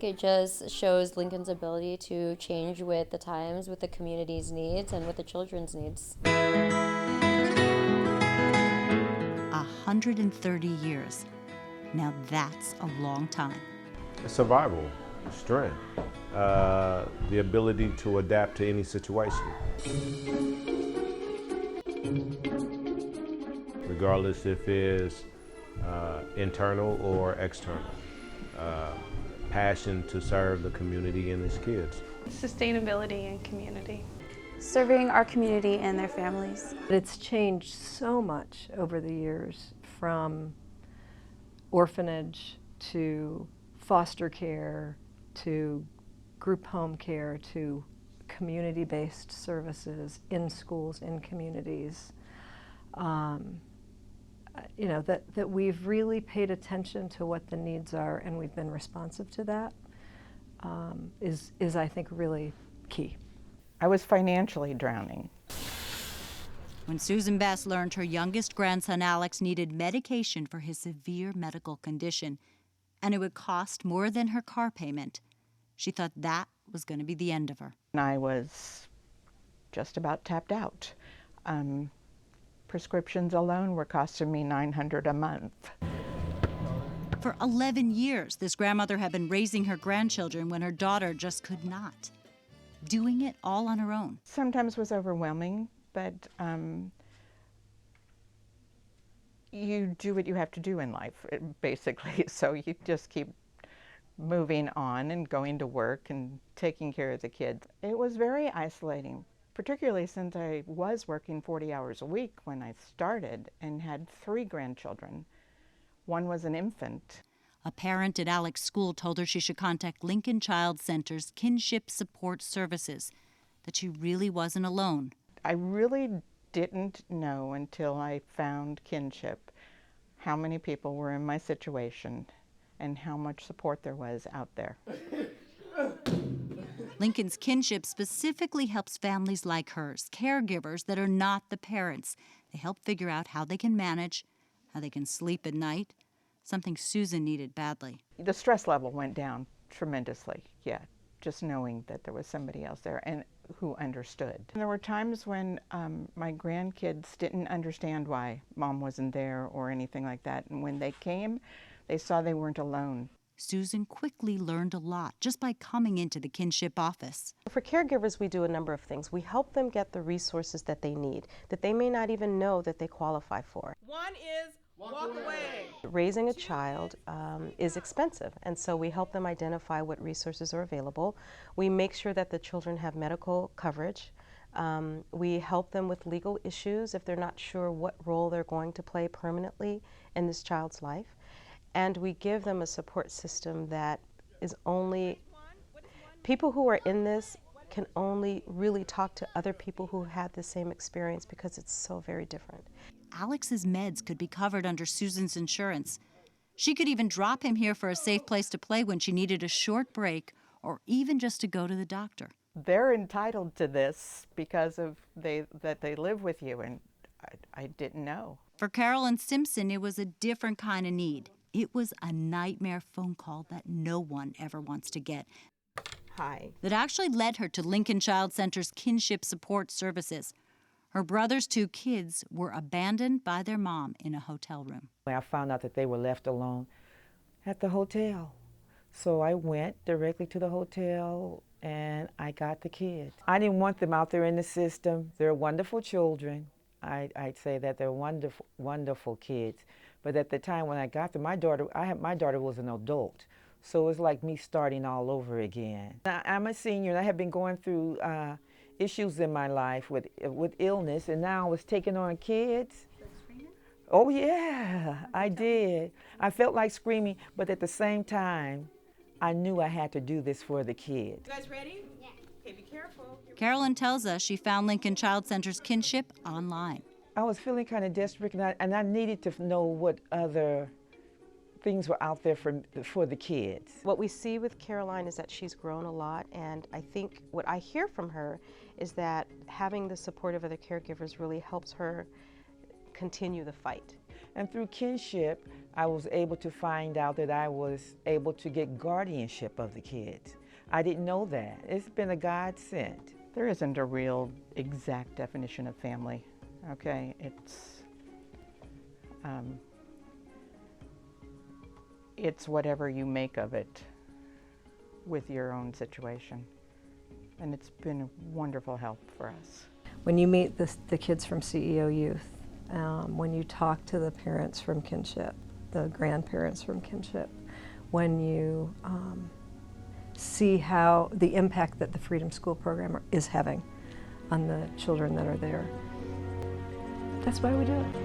think it just shows Lincoln's ability to change with the times, with the community's needs, and with the children's needs. 130 years. Now that's a long time. Survival, strength, the ability to adapt to any situation. Regardless if it's internal or external. Passion to serve the community and its kids. Sustainability and community. Serving our community and their families. It's changed so much over the years, from orphanage to foster care to group home care to community-based services in schools, in communities. You know, that we've really paid attention to what the needs are, and we've been responsive to that, is I think really key. I was financially drowning. When Susan Bess learned her youngest grandson Alex needed medication for his severe medical condition, and it would cost more than her car payment, she thought that was going to be the end of her. And I was just about tapped out. Prescriptions alone were costing me $900 a month. For 11 years, this grandmother had been raising her grandchildren when her daughter just could not, doing it all on her own. Sometimes was overwhelming, but you do what you have to do in life, basically. So you just keep moving on and going to work and taking care of the kids. It was very isolating, particularly since I was working 40 hours a week when I started and had 3 grandchildren. One was an infant. A parent at Alex's school told her she should contact Lincoln Child Center's Kinship Support Services, that she really wasn't alone. I really didn't know until I found Kinship how many people were in my situation and how much support there was out there. Lincoln's Kinship specifically helps families like hers, caregivers that are not the parents. They help figure out how they can manage, how they can sleep at night, something Susan needed badly. The stress level went down tremendously, yeah, just knowing that there was somebody else there and who understood. And there were times when my grandkids didn't understand why Mom wasn't there or anything like that, and when they came, they saw they weren't alone. Susan quickly learned a lot just by coming into the Kinship office. For caregivers, we do a number of things. We help them get the resources that they need, that they may not even know that they qualify for. One is walk away. Raising a child is expensive, and so we help them identify what resources are available. We make sure that the children have medical coverage. We help them with legal issues if they're not sure what role they're going to play permanently in this child's life. And we give them a support system that is only, people who are in this can only really talk to other people who had the same experience, because it's so very different. Alex's meds could be covered under Susan's insurance. She could even drop him here for a safe place to play when she needed a short break or even just to go to the doctor. They're entitled to this because of that they live with you, and I didn't know. For Carol and Simpson, it was a different kind of need. It was a nightmare phone call that no one ever wants to get. Hi. That actually led her to Lincoln Child Center's Kinship Support Services. Her brother's 2 kids were abandoned by their mom in a hotel room. I found out that they were left alone at the hotel. So I went directly to the hotel and I got the kids. I didn't want them out there in the system. They're wonderful children. I'd say that they're wonderful, wonderful kids. But at the time when I got them, my daughter was an adult. So it was like me starting all over again. I'm a senior, and I have been going through issues in my life with illness, and now I was taking on kids. Oh yeah, I did. I felt like screaming, but at the same time, I knew I had to do this for the kids. You guys ready? Yeah. Okay, be careful. Carolyn tells us she found Lincoln Child Center's Kinship online. I was feeling kind of desperate, and I needed to know what other things were out there for the kids. What we see with Caroline is that she's grown a lot, and I think what I hear from her is that having the support of other caregivers really helps her continue the fight. And through Kinship, I was able to find out that I was able to get guardianship of the kids. I didn't know that. It's been a godsend. There isn't a real exact definition of family, okay? It's whatever you make of it with your own situation. And it's been a wonderful help for us. When you meet the kids from CEO Youth, when you talk to the parents from Kinship, the grandparents from Kinship, when you see how the impact that the Freedom School program is having on the children that are there, that's why we do it.